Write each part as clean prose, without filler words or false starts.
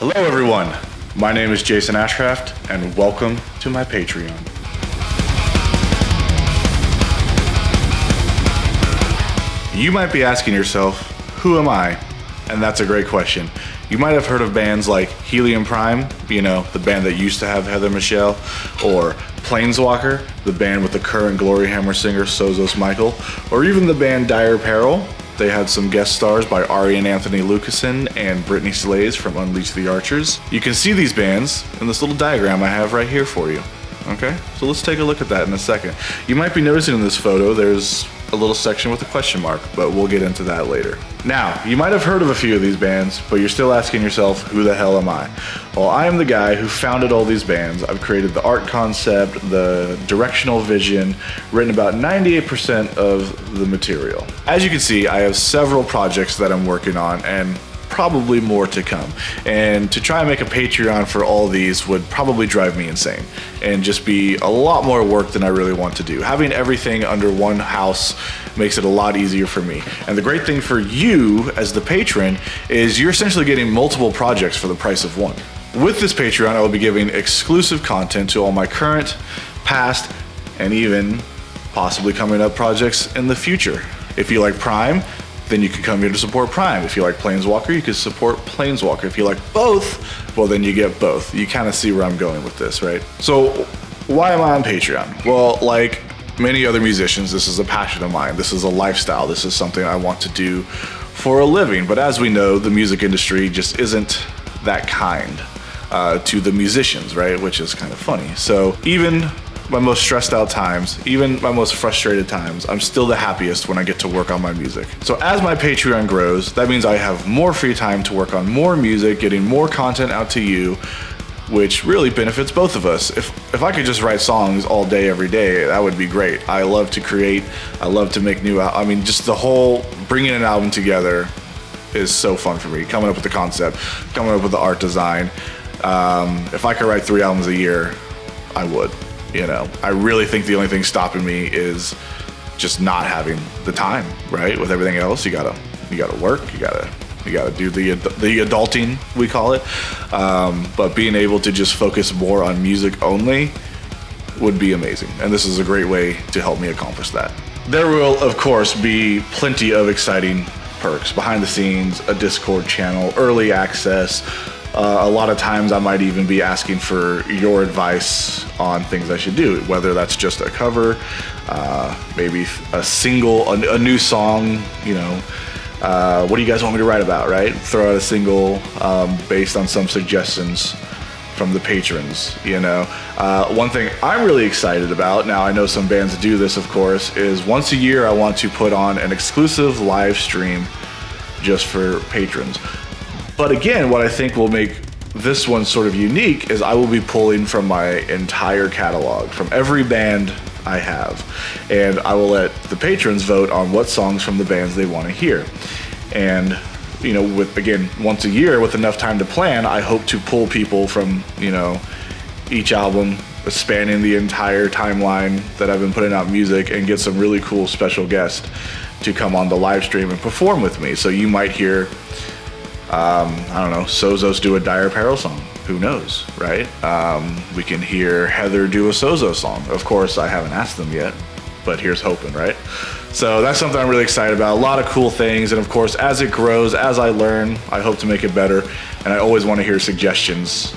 Hello everyone, my name is Jason Ashcraft and welcome to my Patreon. You might be asking yourself, who am I? And that's a great question. You might have heard of bands like Helium Prime, you know, the band that used to have Heather Michelle, or Planeswalker, the band with the current Gloryhammer singer Sozos Michael, or even the band Dire Peril. They had some guest stars by Ari and Anthony Lucassen and Brittany Slays from Unleash the Archers. You can see these bands in this little diagram I have right here for you. Okay, so let's take a look at that in a second. You might be noticing in this photo there's a little section with a question mark, but we'll get into that later. Now, you might have heard of a few of these bands, but you're still asking yourself, who the hell am I? Well, I am the guy who founded all these bands. I've created the art concept, the directional vision, written about 98% of the material. As you can see, I have several projects that I'm working on, and probably more to come. And to try and make a Patreon for all these would probably drive me insane and just be a lot more work than I really want to do. Having everything under one house makes it a lot easier for me. And the great thing for you as the patron is you're essentially getting multiple projects for the price of one. With this Patreon, I will be giving exclusive content to all my current, past, and even possibly coming up projects in the future. If you like Prime, then you can come here to support Prime. If you like Planeswalker, you can support Planeswalker. If you like both, well then you get both. You kind of see where I'm going with this, right? So why am I on Patreon? Well, like many other musicians, this is a passion of mine. This is a lifestyle. This is something I want to do for a living. But as we know, the music industry just isn't that kind to the musicians, right? Which is kind of funny. So even my most stressed out times, even my most frustrated times, I'm still the happiest when I get to work on my music. So as my Patreon grows, that means I have more free time to work on more music, getting more content out to you, which really benefits both of us. If I could just write songs all day, every day, that would be great. I love to create, I love to make new, just the whole bringing an album together is so fun for me. Coming up with the concept, coming up with the art design. If I could write 3 albums a year, I would. You know, I really think the only thing stopping me is just not having the time, right? With everything else, you gotta work, you gotta do the adulting, we call it. But being able to just focus more on music only would be amazing. And this is a great way to help me accomplish that. There will, of course, be plenty of exciting perks behind the scenes, a Discord channel, early access. A lot of times I might even be asking for your advice on things I should do, whether that's just a cover, maybe a single, a new song, you know, what do you guys want me to write about, right? Throw out a single based on some suggestions from the patrons, you know. One thing I'm really excited about, now I know some bands do this of course, is once a year I want to put on an exclusive live stream just for patrons. But again, what I think will make this one sort of unique is I will be pulling from my entire catalog, from every band I have. And I will let the patrons vote on what songs from the bands they want to hear. And, you know, with, again, once a year with enough time to plan, I hope to pull people from, you know, each album spanning the entire timeline that I've been putting out music and get some really cool special guests to come on the live stream and perform with me. So you might hear I don't know, Sozos do a Dire Peril song. Who knows, right? We can hear Heather do a Sozo song. Of course, I haven't asked them yet, but here's hoping, right? So that's something I'm really excited about. A lot of cool things. And of course, as it grows, as I learn, I hope to make it better. And I always want to hear suggestions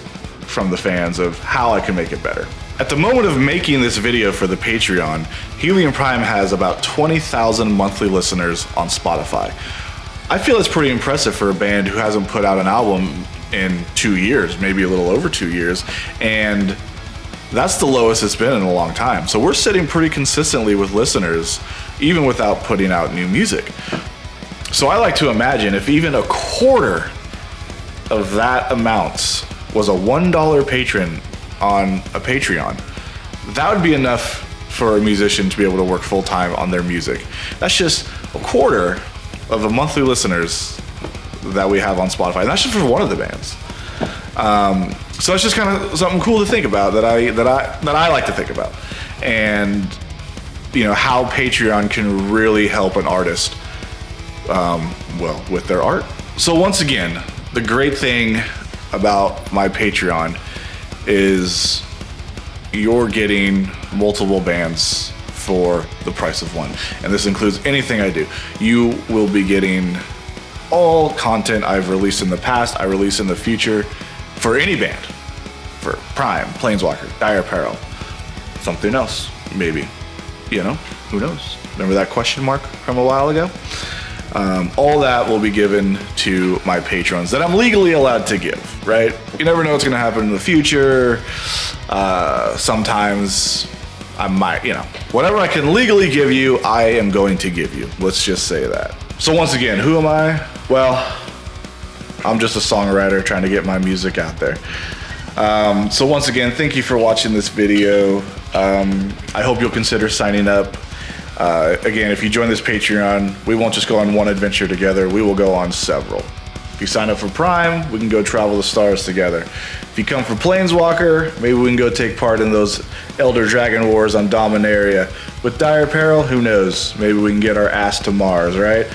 from the fans of how I can make it better. At the moment of making this video for the Patreon, Helium Prime has about 20,000 monthly listeners on Spotify. I feel it's pretty impressive for a band who hasn't put out an album in 2 years, maybe a little over 2 years, and that's the lowest it's been in a long time. So we're sitting pretty consistently with listeners, even without putting out new music. So I like to imagine if even a quarter of that amount was a $1 patron on a Patreon, that would be enough for a musician to be able to work full-time on their music. That's just a quarter of the monthly listeners that we have on Spotify. And that's just for one of the bands. So it's just kind of something cool to think about that I like to think about. And you know, how Patreon can really help an artist well, with their art. So once again, the great thing about my Patreon is you're getting multiple bands for the price of one. And this includes anything I do. You will be getting all content I've released in the past, I release in the future, for any band. For Prime, Planeswalker, Dire Apparel, something else, maybe. You know, who knows? Remember that question mark from a while ago? All that will be given to my patrons that I'm legally allowed to give, right? You never know what's gonna happen in the future. Sometimes I might, whatever I can legally give you, I am going to give you. Let's just say that. So once again, who am I? Well, I'm just a songwriter trying to get my music out there. So once again, thank you for watching this video. I hope you'll consider signing up. Again, if you join this Patreon, we won't just go on one adventure together, we will go on several. If you sign up for Prime, we can go travel the stars together. If you come for Planeswalker, maybe we can go take part in those Elder Dragon Wars on Dominaria. With Dire Apparel, who knows? Maybe we can get our ass to Mars, right?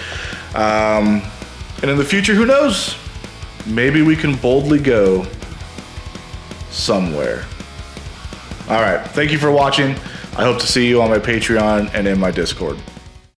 And in the future, who knows? Maybe we can boldly go somewhere. All right, thank you for watching. I hope to see you on my Patreon and in my Discord.